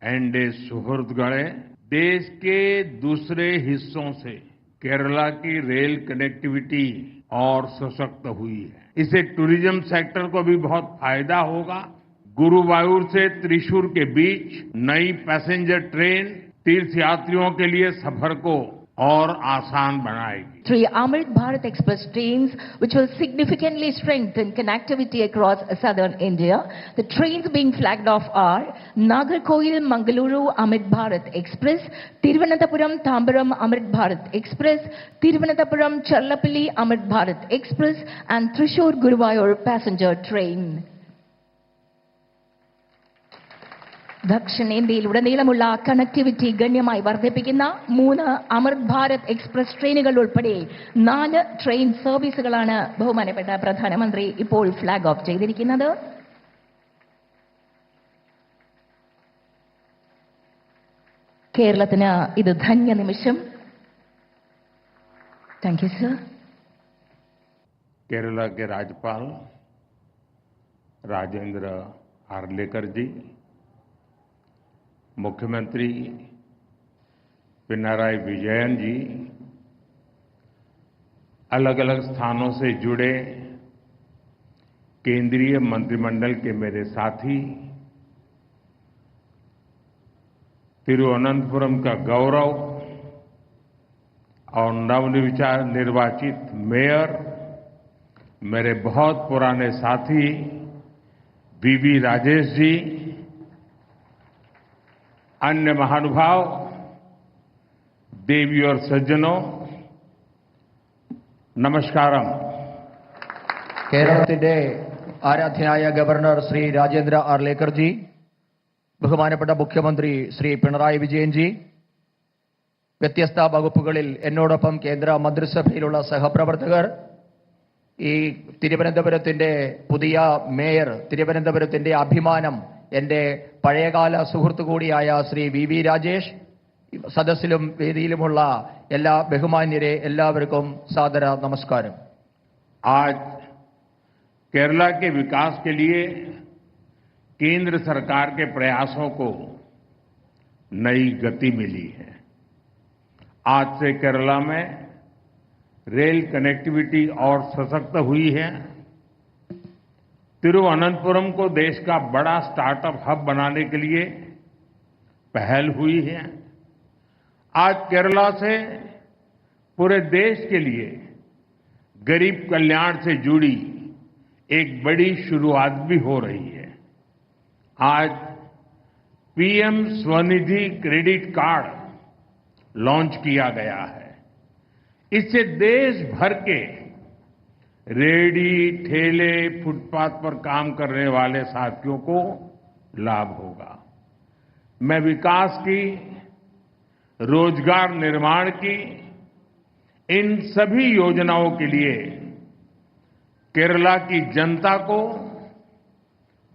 एंडे सुहृदगणे देश के दूसरे हिस्सों से केरला की रेल कनेक्टिविटी और सशक्त हुई है। इससे टूरिज्म सेक्टर को भी बहुत फायदा होगा। गुरुवायूर से त्रिशूर के बीच नई पैसेंजर ट्रेन तीर्थयात्रियों के लिए सफर को और आसान बनाएगी। 3 Amrit Bharat Express trains, which will significantly strengthen connectivity across southern India. The trains being flagged off are Nagarkoil Mangaluru Amrit Bharat Express, Thiruvananthapuram Tambaram Amrit Bharat Express, Thiruvananthapuram Challapalli Amrit Bharat Express, and Thrissur Guruvayur passenger train. ദക്ഷിണേന്ത്യയിലുടനീളമുള്ള connectivity ഗണ്യമായി വർദ്ധിപ്പിക്കുന്ന 3 അമൃത് Bharat express ട്രെയിനുകൾ ഉൾപ്പെടെ 4 train സർവീസുകളാണ് ബഹുമാനപ്പെട്ട പ്രധാനമന്ത്രി ഇപ്പോൾ flag off ചെയ്തിരിക്കുന്നത്. കേരളത്തിന് ഇത് ധന്യ നിമിഷം. Thank you sir. केरला के राज्यपाल राजेंद्र आर्लेकर जी, मुख्यमंत्री पिनाराई विजयन जी, अलग अलग स्थानों से जुड़े केंद्रीय मंत्रिमंडल के मेरे साथी, तिरुवनंतपुरम का गौरव और नवनिर्वाचित मेयर, मेरे बहुत पुराने साथी वीवी राजेश जी, अन्य महानुभाव, देवी और सज्जनों, नमस्कारम. കേരളത്തിന്റെ ആരാധ്യനായ ഗവർണർ ശ്രീ രാജേന്ദ്ര ആർലേക്കർ ജി, ബഹുമാനപ്പെട്ട മുഖ്യമന്ത്രി ശ്രീ പിണറായി വിജയൻ ജി, വ്യത്യസ്ത വകുപ്പുകളിൽ എന്നോടൊപ്പം കേന്ദ്ര മന്ത്രിസഭയിലുള്ള സഹപ്രവർത്തകർ, ഈ തിരുവനന്തപുരത്തിന്റെ പുതിയ മേയർ, തിരുവനന്തപുരത്തിന്റെ അഭിമാനം, എന്റെ പഴയകാല സുഹൃത്തു കൂടിയായ ശ്രീ വി രാജേഷ്, സദസ്സിലും വേദിയിലുമുള്ള എല്ലാ ബഹുമാന്യരെ എല്ലാവർക്കും സാദര നമസ്കാരം. आज केरला के विकास के लिए केंद्र सरकार के प्रयासों को नई गति मिली है. आज से केरला में रेल कनेक्टिविटी और सशक्त हुई है. तिरुवनंतपुरम को देश का बड़ा स्टार्टअप हब बनाने के लिए पहल हुई है. आज केरला से पूरे देश के लिए गरीब कल्याण से जुड़ी एक बड़ी शुरुआत भी हो रही है. आज PM Svanidhi credit card launch किया गया है. इससे देश भर के रेहड़ी, ठेले, फुटपाथ पर काम करने वाले साथियों को लाभ होगा. मैं विकास की, रोजगार निर्माण की इन सभी योजनाओं के लिए केरला की जनता को,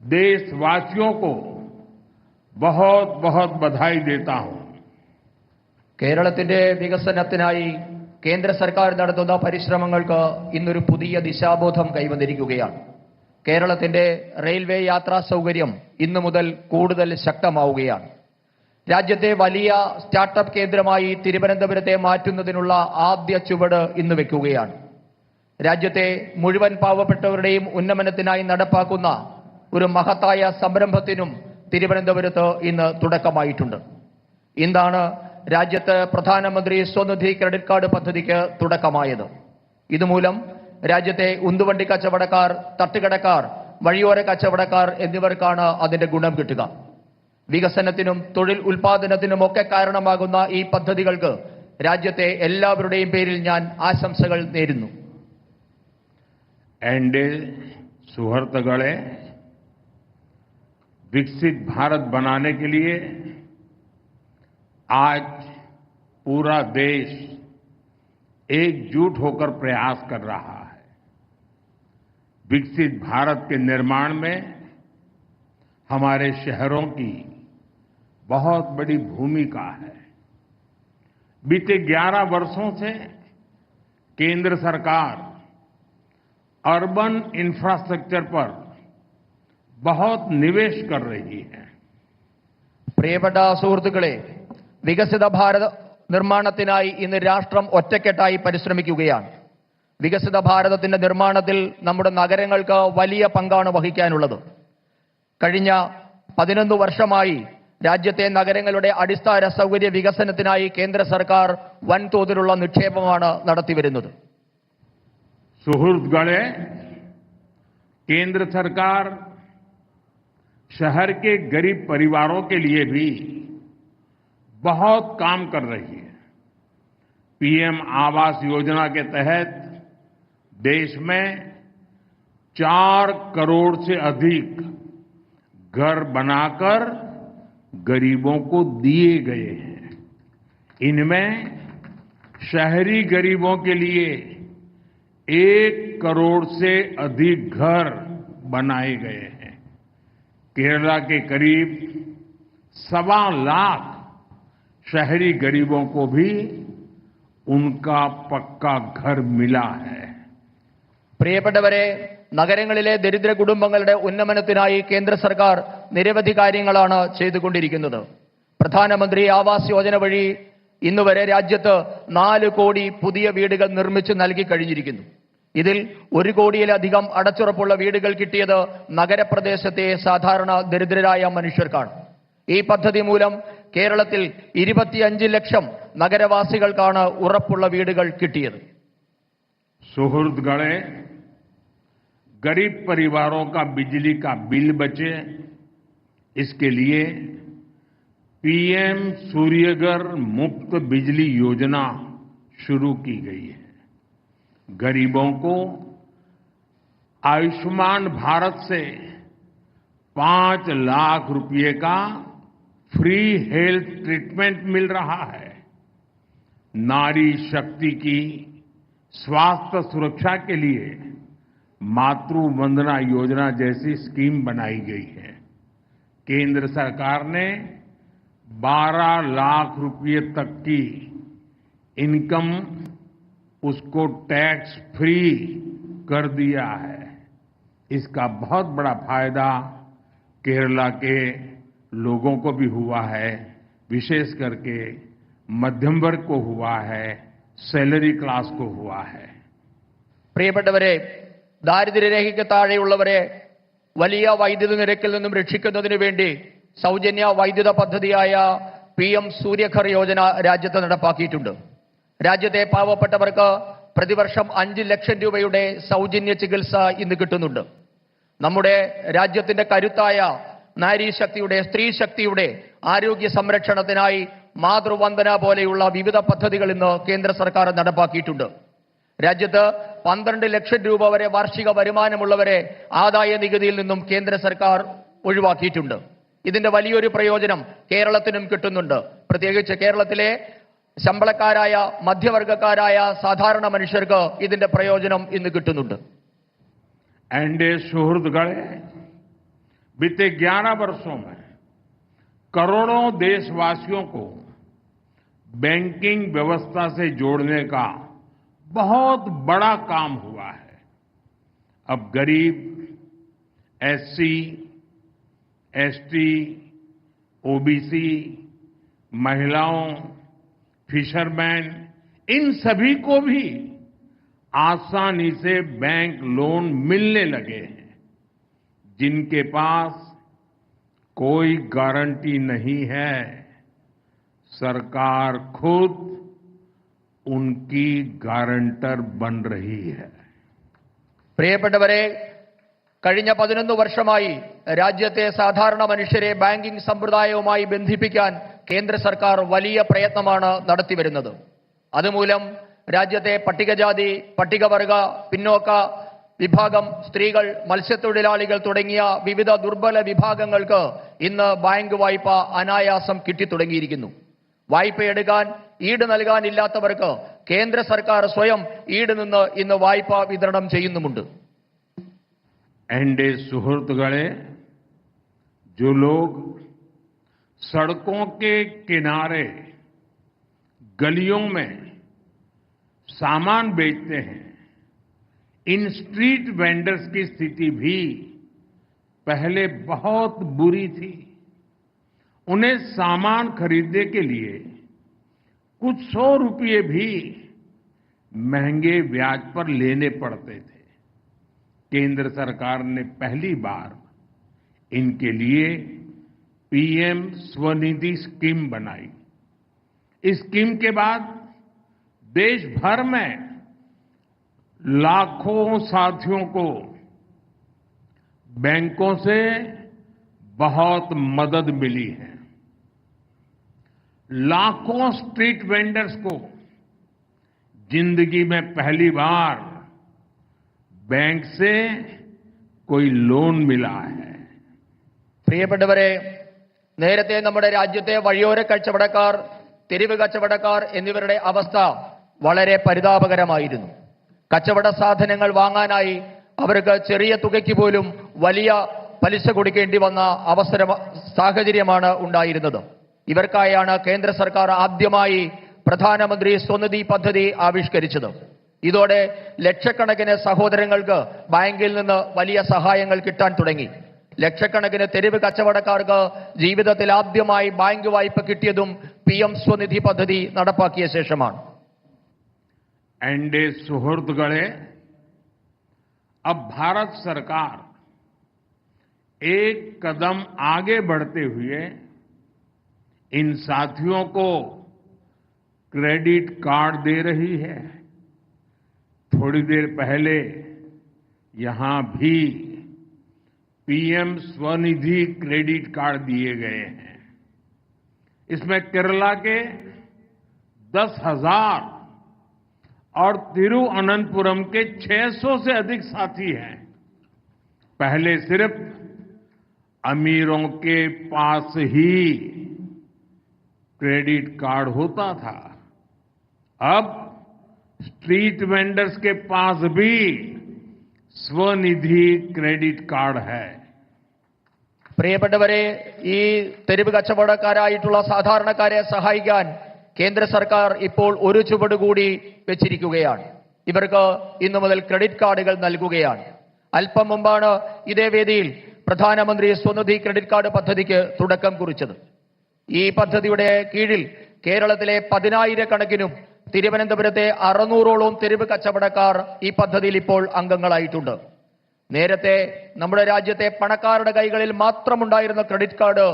देशवासियों को बहुत बहुत बधाई देता हूं. കേരളത്തിന്റെ വികസനത്തിനായി കേന്ദ്ര സർക്കാർ നടത്തുന്ന പരിശ്രമങ്ങൾക്ക് ഇന്നൊരു പുതിയ ദിശാബോധം കൈവന്നിരിക്കുകയാണ്. കേരളത്തിന്റെ റെയിൽവേ യാത്രാ സൗകര്യം ഇന്നു മുതൽ കൂടുതൽ ശക്തമാവുകയാണ്. രാജ്യത്തെ വലിയ സ്റ്റാർട്ടപ്പ് കേന്ദ്രമായി തിരുവനന്തപുരത്തെ മാറ്റുന്നതിനുള്ള ആദ്യ ചുവട് ഇന്ന് വെക്കുകയാണ്. രാജ്യത്തെ മുഴുവൻ പാവപ്പെട്ടവരുടെയും ഉന്നമനത്തിനായി നടപ്പാക്കുന്ന ഒരു മഹത്തായ സംരംഭത്തിനും തിരുവനന്തപുരത്ത് ഇന്ന് തുടക്കമായിട്ടുണ്ട്. ഇന്നാണ് രാജ്യത്ത് പ്രധാനമന്ത്രി സ്വനിധി ക്രെഡിറ്റ് കാർഡ് പദ്ധതിക്ക് തുടക്കമായത്. ഇതുമൂലം രാജ്യത്തെ ഉന്തുവണ്ടി കച്ചവടക്കാർ, തട്ടുകടക്കാർ, വഴിയോര കച്ചവടക്കാർ എന്നിവർക്കാണ് അതിന്റെ ഗുണം കിട്ടുക. വികസനത്തിനും തൊഴിൽ ഉൽപാദനത്തിനുമൊക്കെ കാരണമാകുന്ന ഈ പദ്ധതികൾക്ക് രാജ്യത്തെ എല്ലാവരുടെയും പേരിൽ ഞാൻ ആശംസകൾ നേരുന്നു. एंडे सुहृदगणे, विकसित भारत बनाने के लिए आज पूरा देश एकजुट होकर प्रयास कर रहा है. विकसित भारत के निर्माण में हमारे शहरों की बहुत बड़ी भूमिका है. बीते 11 वर्षों से केंद्र सरकार अर्बन इंफ्रास्ट्रक्चर पर बहुत निवेश कर रही है. പ്രിയപ്പെട്ട സുഹൃത്തുക്കളെ, വികസിത ഭാരത നിർമ്മാണത്തിനായി ഇന്ന് രാഷ്ട്രം ഒറ്റക്കെട്ടായി പരിശ്രമിക്കുകയാണ്. വികസിത ഭാരതത്തിന്റെ നിർമ്മാണത്തിൽ നമ്മുടെ നഗരങ്ങൾക്ക് വലിയ പങ്കാണ് വഹിക്കാനുള്ളത്. കഴിഞ്ഞ 11 വർഷമായി രാജ്യത്തെ നഗരങ്ങളുടെ അടിസ്ഥാന സൗകര്യ വികസനത്തിനായി കേന്ദ്ര സർക്കാർ വൻതോതിലുള്ള നിക്ഷേപമാണ് നടത്തിവരുന്നത്. सुहृदगणे, केंद्र सरकार शहर के गरीब परिवारों के लिए भी बहुत काम कर रही है. पीएम आवास योजना के तहत देश में 4 करोड़ से अधिक घर बनाकर गरीबों को दिए गए हैं. इनमें शहरी गरीबों के लिए 1 करोड़ से अधिक घर बनाए गए हैं. केरला के करीब 1.25 लाख शहरी गरीबों को भी उनका पक्का घर मिला है. പ്രിയപ്പെട്ടവരെ, നഗരങ്ങളിലെ ദരിദ്ര കുടുംബങ്ങളുടെ ഉന്നമനത്തിനായി കേന്ദ്ര സർക്കാർ നിരവധി കാര്യങ്ങളാണ് ചെയ്തുകൊണ്ടിരിക്കുന്നത്. പ്രധാനമന്ത്രി ആവാസ് യോജന വഴി ഇന്നുവരെ രാജ്യത്ത് 4 കോടി പുതിയ വീടുകൾ നിർമ്മിച്ചു നൽകി കഴിഞ്ഞിരിക്കുന്നു. ഇതിൽ 1 കോടിയിലധികം അടച്ചുറപ്പുള്ള വീടുകൾ കിട്ടിയത് നഗരപ്രദേശത്തെ സാധാരണ ദരിദ്രരായ മനുഷ്യർക്കാണ്. ഈ പദ്ധതി മൂലം കേരളത്തിൽ 25 ലക്ഷം നഗരവാസികൾക്കാണ് ഉറപ്പുള്ള വീടുകൾ കിട്ടിയത്. सुहृदगणे, गरीब परिवारों का बिजली का बिल बचे, इसके लिए पीएम सूर्यघर मुफ्त बिजली योजना शुरू की गई है. गरीबों को आयुष्मान भारत से 5 लाख रुपए का फ्री हेल्थ ट्रीटमेंट मिल रहा है. नारी शक्ति की स्वास्थ्य सुरक्षा के लिए मातृ वंदना योजना जैसी स्कीम बनाई गई है. केंद्र सरकार ने 12 लाख रुपए तक की इनकम उसको टैक्स फ्री कर दिया है. इसका बहुत बड़ा फायदा केरला के लोगों को भी हुआ है, विशेष करके मध्यम वर्ग को हुआ है, सैलरी क्लास को हुआ है. പ്രിയപ്പെട്ടവരെ, ദാരിദ്ര്യരേഖയ്ക്ക് താഴെയുള്ളവരെ വലിയ വൈദ്യുതി നിരക്കിൽ നിന്നും രക്ഷിക്കുന്നതിനു വേണ്ടി സൗജന്യ വൈദ്യുത പദ്ധതിയായ PM സൂര്യഘർ യോജന രാജ്യത്ത് നടപ്പാക്കിയിട്ടുണ്ട്. രാജ്യത്തെ പാവപ്പെട്ടവർക്ക് പ്രതിവർഷം 5 ലക്ഷം രൂപയുടെ സൗജന്യ ചികിത്സ ഇന്ന് കിട്ടുന്നുണ്ട്. നമ്മുടെ രാജ്യത്തിന്റെ കരുത്തായ നാരീശക്തിയുടെ, സ്ത്രീ ശക്തിയുടെ ആരോഗ്യ സംരക്ഷണത്തിനായി മാതൃവന്ദന പോലെയുള്ള വിവിധ പദ്ധതികൾ ഇന്ന് കേന്ദ്ര സർക്കാർ നടപ്പാക്കിയിട്ടുണ്ട്. രാജ്യത്ത് 12 ലക്ഷം രൂപ വരെ വാർഷിക വരുമാനമുള്ളവരെ ആദായ നികുതിയിൽ നിന്നും കേന്ദ്ര സർക്കാർ ഒഴിവാക്കിയിട്ടുണ്ട്. ഇതിന്റെ വലിയൊരു പ്രയോജനം കേരളത്തിനും കിട്ടുന്നുണ്ട്. പ്രത്യേകിച്ച് കേരളത്തിലെ ശമ്പളക്കാരായ, മധ്യവർഗക്കാരായ സാധാരണ മനുഷ്യർക്ക് ഇതിന്റെ പ്രയോജനം ഇന്ന് കിട്ടുന്നുണ്ട്. एनडीए सुहृदगणे, बीते 11 वर्षों में करोड़ों देशवासियों को बैंकिंग व्यवस्था से जोड़ने का बहुत बड़ा काम हुआ है. अब गरीब, SC, ST, OBC, महिलाओं, फिशरमैन, इन सभी को भी आसानी से बैंक लोन मिलने लगे हैं. जिनके पास कोई गारंटी नहीं है, सरकार खुद उनकी गारंटर बन रही है. പ്രിയപ്പെട്ടവരെ, കഴിഞ്ഞ 11 വർഷമായി രാജ്യത്തെ സാധാരണ മനുഷ്യരെ ബാങ്കിംഗ് സമ്പ്രദായവുമായി ബന്ധിപ്പിക്കാൻ കേന്ദ്ര സർക്കാർ വലിയ പ്രയത്നമാണ് നടത്തിവരുന്നത്. അതുമൂലം രാജ്യത്തെ പട്ടികജാതി, പട്ടികവർഗ, പിന്നോക്ക വിഭാഗം, സ്ത്രീകൾ, മത്സ്യത്തൊഴിലാളികൾ തുടങ്ങിയ വിവിധ ദുർബല വിഭാഗങ്ങൾക്ക് ഇന്ന് ബാങ്ക് വായ്പ അനായാസം കിട്ടിത്തുടങ്ങിയിരിക്കുന്നു. വായ്പയെടുക്കാൻ ഈട് നൽകാനില്ലാത്തവർക്ക് കേന്ദ്ര സർക്കാർ സ്വയം ഈട് നിന്ന് ഇന്ന് വായ്പ വിതരണം ചെയ്യുന്നുമുണ്ട്. एनडीए सुहृदगणे, जो लोग सड़कों के किनारे, गलियों में सामान बेचते हैं, इन स्ट्रीट वेंडर्स की स्थिति भी पहले बहुत बुरी थी उन्हें सामान खरीदने के लिए कुछ 100 रुपये भी महंगे ब्याज पर लेने पड़ते थे। केंद्र सरकार ने पहली बार इनके लिए पीएम स्वनिधि स्कीम बनाई। इस स्कीम के बाद देश भर में लाखों साथियों को बैंकों से बहुत मदद मिली है। लाखों स्ट्रीट वेंडर्स को जिंदगी में पहली बार बैंक से कोई लोन मिला है। പ്രിയപ്പെട്ടവരെ, നേരത്തെ നമ്മുടെ രാജ്യത്തെ വഴിയോര കച്ചവടക്കാർ, തെരുവ് കച്ചവടക്കാർ എന്നിവരുടെ അവസ്ഥ വളരെ പരിതാപകരമായിരുന്നു. കച്ചവട സാധനങ്ങൾ വാങ്ങാനായി അവർക്ക് ചെറിയ തുകയ്ക്ക് പോലും വലിയ പലിശ കൊടുക്കേണ്ടി വന്ന സാഹചര്യമാണ് ഉണ്ടായിരുന്നത്. ഇവർക്കായാണ് കേന്ദ്ര സർക്കാർ ആദ്യമായി പ്രധാനമന്ത്രി സ്വനിധി പദ്ധതി ആവിഷ്കരിച്ചത്. ഇതോടെ ലക്ഷക്കണക്കിന് സഹോദരങ്ങൾക്ക് ബാങ്കിൽ നിന്ന് വലിയ സഹായങ്ങൾ കിട്ടാൻ തുടങ്ങി. ലക്ഷക്കണക്കിന് തെരുവ് കച്ചവടക്കാർക്ക് ജീവിതത്തിൽ ആദ്യമായി ബാങ്ക് വായ്പ കിട്ടിയതും PM स्वनिधि പദ്ധതി നടപ്പാക്കിയ ശേഷമാണ്. एनडीए सुहृदगणे, अब भारत सरकार एक कदम आगे बढ़ते हुए इन साथियों को क्रेडिट कार्ड दे रही है। थोड़ी देर पहले यहां भी पीएम स्वनिधि क्रेडिट कार्ड दिए गए हैं। इसमें केरला के 10,000 और तिरुवनंतपुरम के 600 से अधिक साथी हैं। पहले सिर्फ अमीरों के पास ही क्रेडिट कार्ड होता था, अब स्ट्रीट वेंडर्स के पास भी स्वनिधि क्रेडिट कार्ड है. പ്രിയപ്പെട്ടവരെ, ഈ തെരുവ് കച്ചവടക്കാരായിട്ടുള്ള സാധാരണക്കാരെ സഹായിക്കാൻ കേന്ദ്ര സർക്കാർ ഇപ്പോൾ ഒരു ചുവട് കൂടി വെച്ചിരിക്കുകയാണ്. ഇവർക്ക് ഇന്നു മുതൽ ക്രെഡിറ്റ് കാർഡുകൾ നൽകുകയാണ്. അല്പം മുമ്പാണ് ഇതേ വേദിയിൽ പ്രധാനമന്ത്രി സ്വനിധി ക്രെഡിറ്റ് കാർഡ് പദ്ധതിക്ക് തുടക്കം കുറിച്ചത്. ഈ പദ്ധതിയുടെ കീഴിൽ കേരളത്തിലെ 10,000 കണക്കിനും തിരുവനന്തപുരത്തെ 600ഓളം തെരുവ് കച്ചവടക്കാർ ഈ പദ്ധതിയിൽ ഇപ്പോൾ അംഗങ്ങളായിട്ടുണ്ട്. നേരത്തെ നമ്മുടെ രാജ്യത്തെ പണക്കാരുടെ കൈകളിൽ മാത്രമുണ്ടായിരുന്ന ക്രെഡിറ്റ് കാർഡ്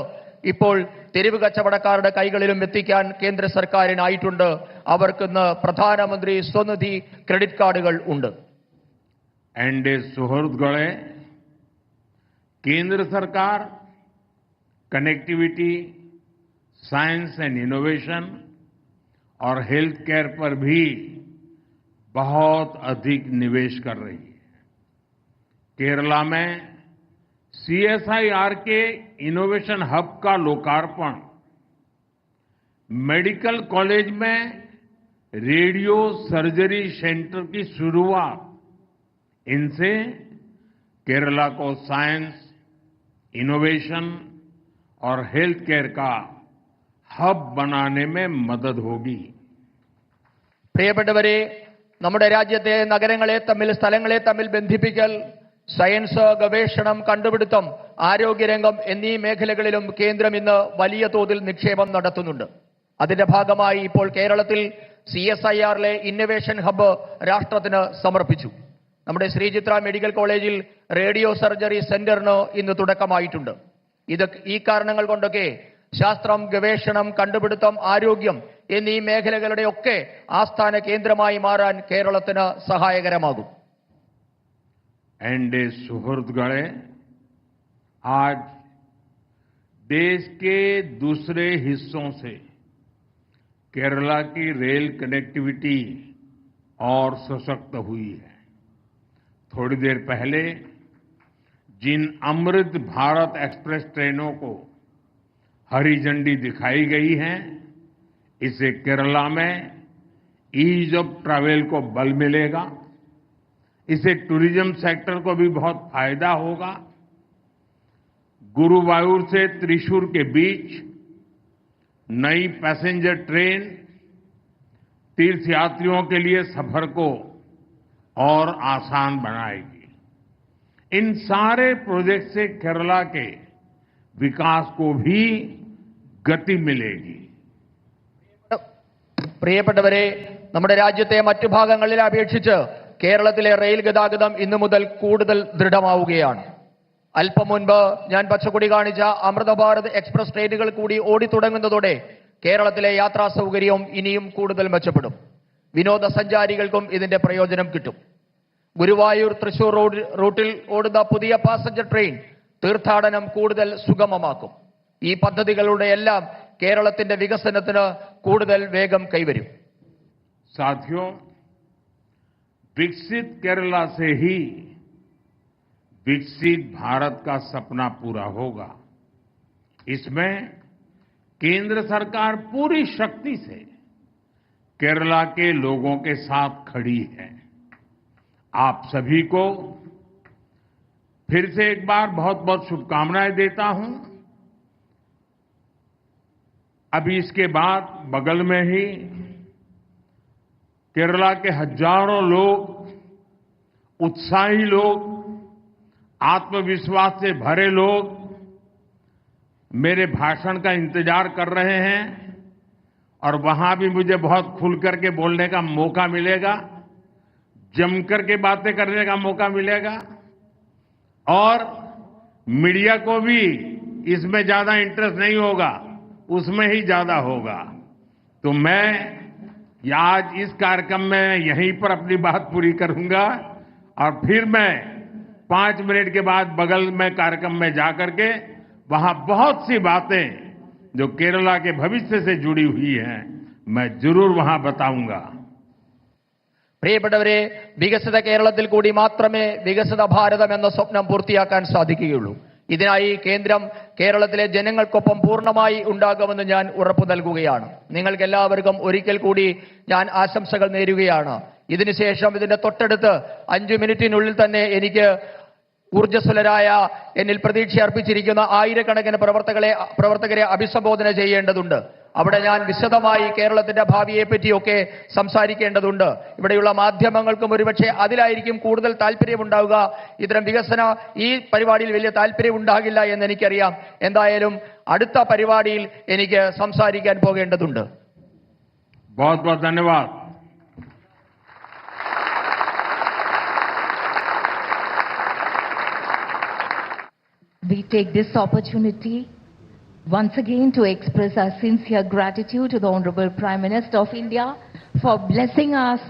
ഇപ്പോൾ തെരുവ് കച്ചവടക്കാരുടെ കൈകളിലും എത്തിക്കാൻ കേന്ദ്ര സർക്കാരിനായിട്ടുണ്ട്. അവർക്കിന്ന് പ്രധാനമന്ത്രി സ്വനിധി ക്രെഡിറ്റ് കാർഡുകൾ ഉണ്ട്. एनडीए सुहृदगणे, केंद्र सरकार कनेक्टिविटी, साइंस एंड इनोवेशन और हेल्थ केयर पर भी बहुत अधिक निवेश कर रही है. केरला में CSIR के इनोवेशन हब का लोकार्पण, मेडिकल कॉलेज में रेडियो सर्जरी सेंटर की शुरुआत, इनसे केरला को साइंस, इनोवेशन और हेल्थ केयर का हब बनाने में मदद होगी. പ്രിയപ്പെട്ടവരെ, നമ്മുടെ രാജ്യത്തെ നഗരങ്ങളെ തമ്മിൽ, സ്ഥലങ്ങളെ തമ്മിൽ ബന്ധിപ്പിക്കൽ, സയൻസ്, ഗവേഷണം, കണ്ടുപിടുത്തം, ആരോഗ്യരംഗം എന്നീ മേഖലകളിലും കേന്ദ്രം ഇന്ന് വലിയ തോതിൽ നിക്ഷേപം നടത്തുന്നുണ്ട്. അതിന്റെ ഭാഗമായി ഇപ്പോൾ കേരളത്തിൽ CSIRലെ ഇന്നൊവേഷൻ ഹബ്ബ് രാഷ്ട്രത്തിന് സമർപ്പിച്ചു. നമ്മുടെ ശ്രീചിത്ര മെഡിക്കൽ കോളേജിൽ റേഡിയോ സർജറി സെന്ററിന് ഇന്ന് തുടക്കമായിട്ടുണ്ട്. ഈ കാരണങ്ങൾ കൊണ്ടൊക്കെ ശാസ്ത്രം, ഗവേഷണം, കണ്ടുപിടുത്തം, ആരോഗ്യം എന്നീ മേഖലകളുടെ ഒക്കെ ആസ്ഥാന കേന്ദ്രമായി മാറാൻ കേരളത്തിന് സഹായകരമാകും. एनडीए सुहृदगणे, आज देश के दूसरे हिस्सों से केरला की रेल कनेक्टिविटी और सशक्त हुई है. थोड़ी देर पहले जिन अमृत भारत एक्सप्रेस ट्रेनों को हरी झंडी दिखाई गई है, इससे केरला में ईज ऑफ ट्रैवल को बल मिलेगा. इससे टूरिज्म सेक्टर को भी बहुत फायदा होगा. गुरुवायूर से त्रिशूर के बीच नई पैसेंजर ट्रेन तीर्थयात्रियों के लिए सफर को और आसान बनाएगी. इन सारे प्रोजेक्ट से केरला के विकास को भी गति मिलेगी। പ്രിയപ്പെട്ടവരെ, നമ്മുടെ രാജ്യത്തെ മറ്റു ഭാഗങ്ങളിലെ അപേക്ഷിച്ച് കേരളത്തിലെ റെയിൽ ഗതാഗതം ഇന്നു മുതൽ കൂടുതൽ ദൃഢമാവുകയാണ്. അല്പം മുൻപ് ഞാൻ പച്ചക്കൊടി കാണിച്ച അമൃത ഭാരത് എക്സ്പ്രസ് ട്രെയിനുകൾ കൂടി ഓടിത്തുടങ്ങുന്നതോടെ കേരളത്തിലെ യാത്രാ സൗകര്യവും ഇനിയും കൂടുതൽ മെച്ചപ്പെടും. വിനോദസഞ്ചാരികൾക്കും ഇതിന്റെ പ്രയോജനം കിട്ടും. ഗുരുവായൂർ തൃശൂർ റൂട്ടിൽ ഓടുന്ന പുതിയ പാസഞ്ചർ ട്രെയിൻ തീർത്ഥാടനം കൂടുതൽ സുഗമമാക്കും. ഈ പദ്ധതികളുടെ എല്ലാം കേരളത്തിന്റെ വികസനത്തിന് കൂടുതൽ വേഗം കൈവരും. साथियों, विकसित केरला से ही विकसित भारत का सपना पूरा होगा। इसमें केंद्र सरकार पूरी शक्ति से केरला के लोगों के साथ खड़ी है। आप सभी को फिर से एक बार बहुत बहुत शुभकामनाएं देता हूं। अभी इसके बाद बगल में ही केरला के हजारों लोग, उत्साही लोग, आत्मविश्वास से भरे लोग मेरे भाषण का इंतजार कर रहे हैं और वहां भी मुझे बहुत खुल करके बोलने का मौका मिलेगा, जमकर के बातें करने का मौका मिलेगा और मीडिया को भी इसमें ज्यादा इंटरेस्ट नहीं होगा, उसमें ही ज्यादा होगा। तो मैं आज इस कार्यक्रम में यहीं पर अपनी बात पूरी करूंगा और फिर मैं 5 मिनट के बाद बगल में कार्यक्रम में जाकर के वहां बहुत सी बातें जो केरला के भविष्य से जुड़ी हुई हैं मैं जरूर वहां बताऊंगा। പ്രിയപ്പെട്ടവരെ, വികസിത കേരളത്തിൽ കൂടി മാത്രമേ വികസിത ഭാരതം എന്ന സ്വപ്നം പൂർത്തിയാക്കാൻ സാധിക്കുകയുള്ളൂ. ഇതിനായി കേന്ദ്രം കേരളത്തിലെ ജനങ്ങൾക്കൊപ്പം പൂർണ്ണമായി ഉണ്ടാകുമെന്ന് ഞാൻ ഉറപ്പു നൽകുകയാണ്. നിങ്ങൾക്ക് എല്ലാവർക്കും ഒരിക്കൽ കൂടി ഞാൻ ആശംസകൾ നേരുകയാണ്. ഇതിനുശേഷം ഇതിന്റെ തൊട്ടടുത്ത് 5 മിനിറ്റിനുള്ളിൽ തന്നെ എനിക്ക് ഊർജ്ജസ്വലരായ എന്നിൽ പ്രതീക്ഷ അർപ്പിച്ചിരിക്കുന്ന ആയിരക്കണക്കിന് പ്രവർത്തകരെ അഭിസംബോധന ചെയ്യേണ്ടതുണ്ട്. അവിടെ ഞാൻ വിശദമായി കേരളത്തിന്റെ ഭാവിയെ പറ്റിയൊക്കെ സംസാരിക്കേണ്ടതുണ്ട്. ഇവിടെയുള്ള മാധ്യമങ്ങൾക്കും ഒരുപക്ഷെ അതിലായിരിക്കും കൂടുതൽ താല്പര്യമുണ്ടാവുക. ഇത്തരം ഈ പരിപാടിയിൽ വലിയ താല്പര്യം ഉണ്ടാകില്ല എന്ന് എനിക്കറിയാം. എന്തായാലും അടുത്ത പരിപാടിയിൽ എനിക്ക് സംസാരിക്കാൻ പോകേണ്ടതുണ്ട്. बहुत बहुत धन्यवाद। We take this opportunity once again to express our sincere gratitude to the Honorable Prime Minister of India for blessing us